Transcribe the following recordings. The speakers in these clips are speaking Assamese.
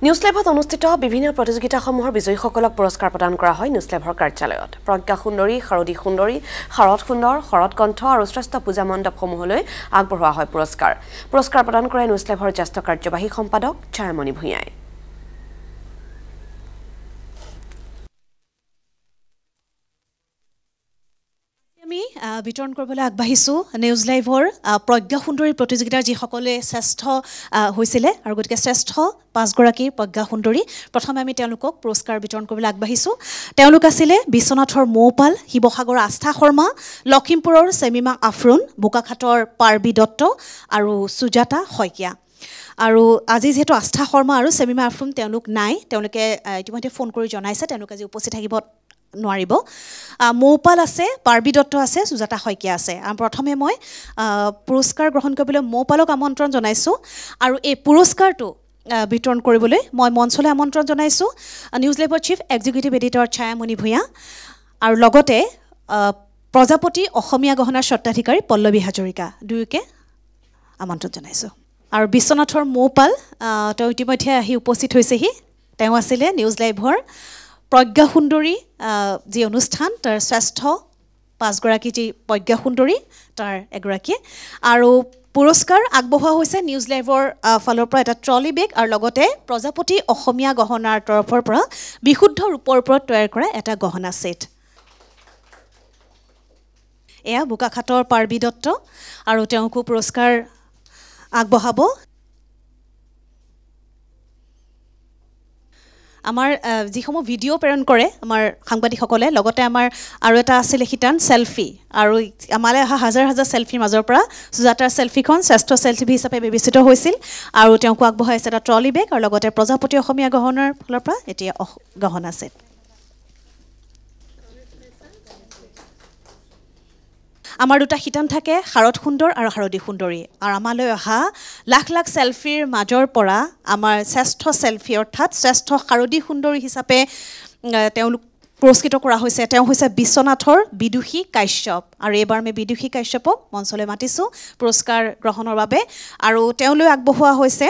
নিউজ লাইভত অনুষ্ঠিত বিভিন্ন প্ৰতিযোগিতাসমূহৰ বিজয়ীসকলক পুৰস্কাৰ প্ৰদান কৰা হয় নিউজ লাইভৰ কাৰ্যালয়ত। প্ৰজ্ঞা সুন্দৰী, শাৰদী সুন্দৰী, শৰৎ সুন্দৰ, শৰৎ কণ্ঠ আৰু শ্ৰেষ্ঠ পূজা মণ্ডপসমূহলৈ আগবঢ়োৱা হয় পুৰস্কাৰ। পুৰস্কাৰ প্ৰদান কৰে নিউজ লাইভৰ জ্যেষ্ঠ কাৰ্যবাহী সম্পাদক ছায়ামণি ভূঞাই। আমি বিতৰণ কৰিবলৈ আগবাঢ়িছোঁ নিউজ লাইভৰ প্ৰজ্ঞা সুন্দৰী প্ৰতিযোগিতাৰ যিসকলে শ্ৰেষ্ঠ হৈছিলে আৰু গতিকে শ্ৰেষ্ঠ 5 গৰাকী প্ৰজ্ঞা সুন্দৰী প্ৰথমে আমি তেওঁলোকক পুৰস্কাৰ বিতৰণ কৰিবলৈ আগবাঢ়িছোঁ। তেওঁলোক আছিলে বিশ্বনাথৰ মৌপাল, শিৱসাগৰৰ আস্থা শৰ্মা, লখিমপুৰৰ চেমিমা আফৰুন, বোকাখাটৰ পাৰ্বী দত্ত আৰু সুজাতা শইকীয়া। আৰু আজি যিহেতু আস্থা শৰ্মা আৰু চেমিমা আফৰুন তেওঁলোক নাই, তেওঁলোকে ইতিমধ্যে ফোন কৰি জনাইছে তেওঁলোক আজি উপস্থিত থাকিব নোৱাৰিব। মৌপাল আছে, পাৰ্বী দত্ত আছে, সুজাতা শইকীয়া আছে। প্ৰথমে মই পুৰস্কাৰ গ্ৰহণ কৰিবলৈ মৌপালক আমন্ত্ৰণ জনাইছোঁ আৰু এই পুৰস্কাৰটো বিতৰণ কৰিবলৈ মই মঞ্চলৈ আমন্ত্ৰণ জনাইছোঁ নিউজ লাইভৰ chief executive editor Chayamoni Bhuyan আৰু লগতে প্ৰজাপতি অসমীয়া গহনাৰ স্বত্বাধিকাৰী পল্লৱী হাজৰিকা দুয়োকে আমন্ত্ৰণ জনাইছোঁ। আৰু বিশ্বনাথৰ মৌপাল তেওঁ ইতিমধ্যে আহি উপস্থিত হৈছেহি। তেওঁ আছিলে নিউজ লাইভৰ প্ৰজ্ঞা সুন্দৰী যি অনুষ্ঠান তাৰ শ্ৰেষ্ঠ 5 গৰাকী যি প্ৰজ্ঞা সুন্দৰী তাৰ এগৰাকী। আৰু পুৰস্কাৰ আগবঢ়োৱা হৈছে নিউজ লাইভৰ ফালৰ পৰা এটা ট্ৰলি বেগ আৰু লগতে প্ৰজাপতি অসমীয়া গহনাৰ তৰফৰ পৰা বিশুদ্ধ ৰূপৰ ওপৰত তৈয়াৰ কৰা এটা গহনা ছেট। এয়া বোকাখাটৰ পাৰ্বী দত্ত আৰু তেওঁকো পুৰস্কাৰ আগবঢ়াব। আমাৰ যিসমূহ ভিডিঅ' প্ৰেৰণ কৰে আমাৰ সাংবাদিকসকলে, লগতে আমাৰ আৰু এটা আছিলে শিতান চেলফি আৰু আমালৈ অহা হাজাৰ হাজাৰ চেলফিৰ মাজৰ পৰা সুজাতাৰ চেলফিখন শ্ৰেষ্ঠ চেলফি হিচাপে বিবেচিত হৈছিল আৰু তেওঁকো আগবঢ়াইছে এটা ট্ৰলি বেগ আৰু লগতে প্ৰজাপতি অসমীয়া গহনাৰ ফালৰ পৰা এতিয়া গহনা ছেট। আমাৰ দুটা শিতান থাকে, শাৰদ সুন্দৰ আৰু শাৰদী সুন্দৰী। আৰু আমালৈ অহা লাখ লাখ চেলফিৰ মাজৰ পৰা আমাৰ শ্ৰেষ্ঠ চেলফি অৰ্থাৎ শ্ৰেষ্ঠ শাৰদী সুন্দৰী হিচাপে তেওঁলোক পুৰস্কৃত কৰা হৈছে। তেওঁ হৈছে বিশ্বনাথৰ বিদুষী কাশ্যপ আৰু এইবাৰ আমি বিদুষী কাশ্যপক মঞ্চলৈ মাতিছোঁ পুৰস্কাৰ গ্ৰহণৰ বাবে। আৰু তেওঁলৈ আগবঢ়োৱা হৈছে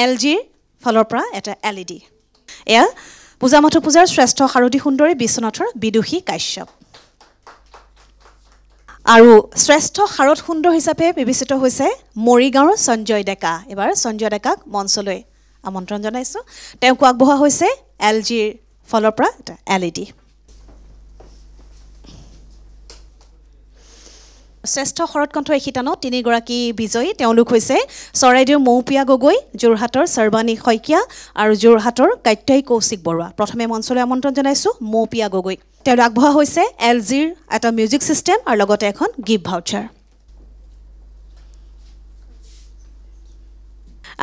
LGৰ ফালৰ পৰা এটা LED। এয়া পূজা মাথো পূজাৰ শ্ৰেষ্ঠ শাৰদী সুন্দৰী বিশ্বনাথৰ বিদুষী কাশ্যপ। আৰু শ্ৰেষ্ঠ শাৰদ সুন্দৰ হিচাপে বিবেচিত হৈছে মৰিগাঁৱৰ সঞ্জয় ডেকা। এবাৰ সঞ্জয় ডেকাক মঞ্চলৈ আমন্ত্ৰণ জনাইছোঁ। তেওঁকো আগবঢ়োৱা হৈছে LGৰ ফালৰ পৰা এটা LED। শ্ৰেষ্ঠ শৰৎ কণ্ঠ এই শিতানত 3 গৰাকী বিজয়ী। তেওঁলোক হৈছে চৰাইদেউৰ মৌপিয়া গগৈ, যোৰহাটৰ সৰ্বানী শইকীয়া আৰু যোৰহাটৰ কাত্যায়ী কৌশিক বৰুৱা। প্ৰথমে মঞ্চলৈ আমন্ত্ৰণ জনাইছোঁ মৌপিয়া গগৈ। তেওঁলোক আগবঢ়োৱা হৈছে LGৰ এটা মিউজিক ছিষ্টেম আৰু লগতে এখন গিফ্ট ভাউচাৰ।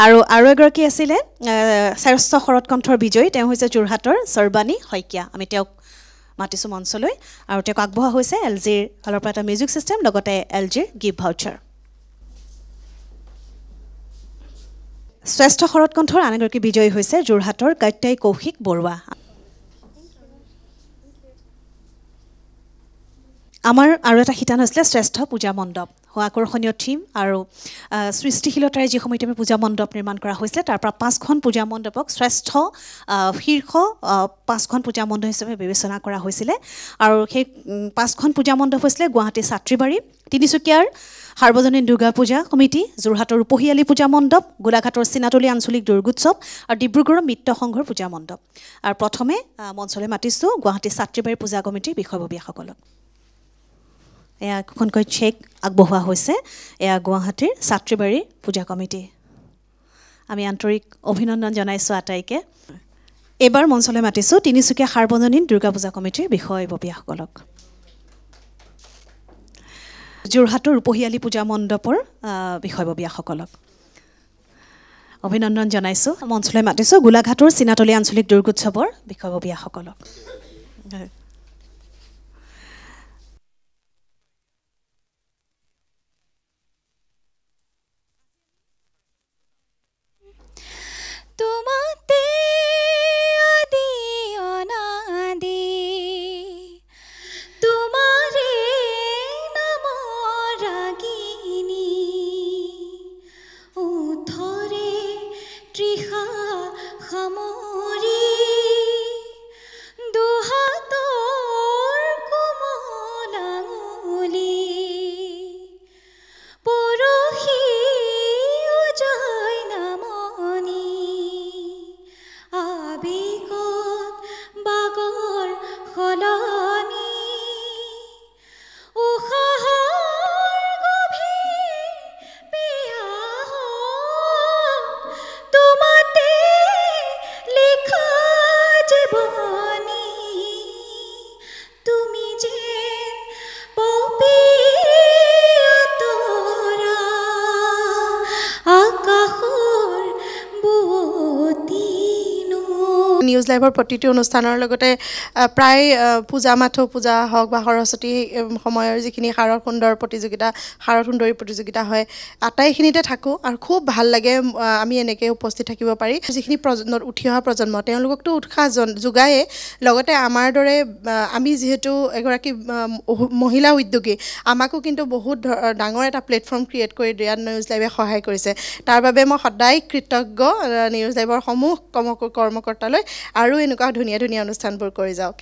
আৰু এগৰাকী আছিলে শ্ৰেষ্ঠ শৰৎ কণ্ঠৰ বিজয়ী। তেওঁ হৈছে যোৰহাটৰ সৰ্বানী শইকীয়া। আমি তেওঁক মাতিছোঁ মঞ্চলৈ আৰু তেওঁক আগবঢ়োৱা হৈছে LGৰ ফালৰ পৰা এটা মিউজিক ছিষ্টেম লগতে LGৰ গিফ্ট ভাউচাৰ। শ্ৰেষ্ঠ শৰৎ কণ্ঠৰ আন এগৰাকী বিজয়ী হৈছে যোৰহাটৰ কাত্যায়ী কৌশিক বৰুৱা। আমাৰ আৰু এটা শিতান হৈছিলে শ্ৰেষ্ঠ পূজা মণ্ডপ। আকৰ্ষণীয় থিম আৰু সৃষ্টিশীলতাৰে যিসমূহ আমি পূজা মণ্ডপ নিৰ্মাণ কৰা হৈছিলে তাৰ পৰা 5খন পূজা মণ্ডপক শ্ৰেষ্ঠ শীৰ্ষ 5খন পূজা মণ্ডপ হিচাপে বিবেচনা কৰা হৈছিলে। আৰু সেই 5খন পূজা মণ্ডপ হৈছিলে গুৱাহাটীৰ ছাত্ৰীবাৰী, তিনিচুকীয়াৰ সাৰ্বজনীন দুৰ্গা পূজা সমিতি, যোৰহাটৰ ৰূপহীয়ালী পূজা মণ্ডপ, গোলাঘাটৰ চিনাতলী আঞ্চলিক দুৰ্গোৎসৱ আৰু ডিব্ৰুগড়ৰ মিত্ৰ সংঘৰ পূজা মণ্ডপ। আৰু প্ৰথমে মঞ্চলৈ মাতিছোঁ গুৱাহাটী ছাত্ৰীবাৰী পূজা কমিটিৰ বিষয়ববীয়াসকলক। এয়া একোখনকৈ চেক আগবঢ়োৱা হৈছে। এয়া গুৱাহাটীৰ ছাত্ৰীবাৰী পূজা কমিটি। আমি আন্তৰিক অভিনন্দন জনাইছোঁ আটাইকে। এইবাৰ মঞ্চলৈ মাতিছোঁ তিনিচুকীয়া সাৰ্বজনীন দুৰ্গা পূজা কমিটিৰ বিষয়ববীয়াসকলক। যোৰহাটৰ ৰূপহীয়ালী পূজা মণ্ডপৰ বিষয়ববীয়াসকলক অভিনন্দন জনাইছোঁ। মঞ্চলৈ মাতিছোঁ গোলাঘাটৰ চিনাতলী আঞ্চলিক দুৰ্গোৎসৱৰ বিষয়ববীয়াসকলক। তোমাতে আদি অনাদি তোমাৰে নাম ৰাগিনী উঠৰে তৃষা সামৰি দুহাতৰ কোমল আঙুলি পৰহি উজয় নামনি আবেগত বাগৰ সলনি উশাহৰ গভীৰ পিয়াহত তোমাতে লিখা জীৱনী তুমি যেন পপীয়া আকাশৰ বুৱতী নিউজ লাইভৰ প্ৰতিটো অনুষ্ঠানৰ লগতে প্ৰায় পূজা মাথো পূজা হওক বা সৰস্বতী সময়ৰ যিখিনি শাৰদ সুন্দৰ প্ৰতিযোগিতা শাৰদ সুন্দৰী প্ৰতিযোগিতা হয় আটাইখিনিতে থাকোঁ আৰু খুব ভাল লাগে আমি এনেকৈ উপস্থিত থাকিব পাৰি যিখিনি উঠি অহা প্ৰজন্ম তেওঁলোককতো উৎসাহ যোগায়ে লগতে আমাৰ দৰে আমি যিহেতু এগৰাকী মহিলা উদ্যোগী আমাকো কিন্তু বহুত ডাঙৰ এটা প্লেটফৰ্ম ক্ৰিয়েট কৰি দিয়াত নিউজ লাইভে সহায় কৰিছে তাৰ বাবে মই সদায় কৃতজ্ঞ নিউজ লাইভৰ সমূহ কৰ্মকৰ্তালৈ আৰু এনেকুৱা ধুনীয়া ধুনীয়া অনুষ্ঠানবোৰ কৰি যাওক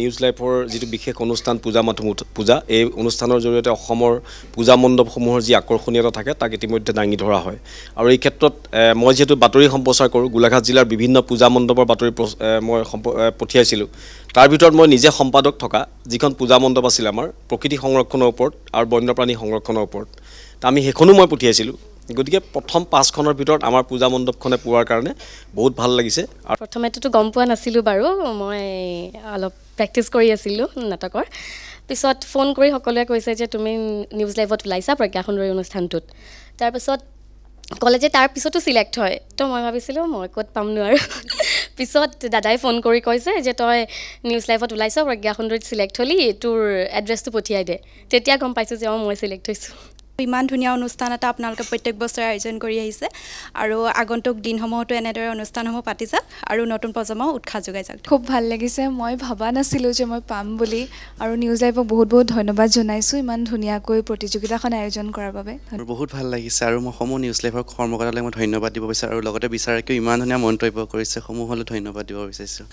নিউজ লাইভৰ যিটো বিশেষ অনুষ্ঠান পূজা মাথো পূজা এই অনুষ্ঠানৰ জৰিয়তে অসমৰ পূজা মণ্ডপসমূহৰ যি আকৰ্ষণীয়তা থাকে তাক ইতিমধ্যে দাঙি ধৰা হয় আৰু এই ক্ষেত্ৰত মই যিহেতু বাতৰি সম্প্ৰচাৰ কৰোঁ গোলাঘাট জিলাৰ বিভিন্ন পূজা মণ্ডপৰ বাতৰি মই পঠিয়াইছিলোঁ তাৰ ভিতৰত মই নিজে সম্পাদক থকা যিখন পূজা মণ্ডপ আছিল আমাৰ প্ৰকৃতি সংৰক্ষণৰ ওপৰত আৰু বন্যপ্ৰাণী সংৰক্ষণৰ ওপৰত আমি সেইখনো মই পঠিয়াইছিলোঁ গতিকে প্ৰথম 5খনৰ ভিতৰত আমাৰ পূজা মণ্ডপখনে পোৱাৰ কাৰণে বহুত ভাল লাগিছে আৰু প্ৰথমেতো গম পোৱা নাছিলোঁ বাৰু মই অলপ প্ৰেক্টিছ কৰি আছিলোঁ নাটকৰ পিছত ফোন কৰি সকলোৱে কৈছে যে তুমি নিউজ লাইভত ওলাইছা প্ৰজ্ঞা সুন্দৰী অনুষ্ঠানটোত তাৰপিছত ক'লে যে তাৰ পিছতো চিলেক্ট হয় তো মই ভাবিছিলোঁ মই ক'ত পামনো আৰু পিছত দাদাই ফোন কৰি কৈছে যে তই নিউজ লাইভত ওলাইছ প্ৰজ্ঞা সুন্দৰীত চিলেক্ট হ'লি তোৰ এড্ৰেছটো পঠিয়াই দে তেতিয়া গম পাইছোঁ যে মই চিলেক্ট হৈছোঁ ইমান ধুনীয়া অনুষ্ঠান এটা আপোনালোকে প্ৰত্যেক বছৰে আয়োজন কৰি আহিছে আৰু আগন্তুক দিনসমূহতো এনেদৰে অনুষ্ঠানসমূহ পাতি যাওক আৰু নতুন প্ৰজন্মক উৎসাহ যোগাই যাওক খুব ভাল লাগিছে মই ভাবা নাছিলোঁ যে মই পাম বুলি আৰু নিউজ লাইভক বহুত বহুত ধন্যবাদ জনাইছোঁ ইমান ধুনীয়াকৈ প্ৰতিযোগিতাখন আয়োজন কৰাৰ বাবে বহুত ভাল লাগিছে আৰু মই সমূহ নিউজ লাইভৰ কৰ্মকৰ্তালৈ মই ধন্যবাদ দিব বিচাৰোঁ আৰু লগতে বিচাৰকেও ইমান ধুনীয়া মন্তব্য কৰিছে সমূহলৈ ধন্যবাদ দিব বিচাৰিছোঁ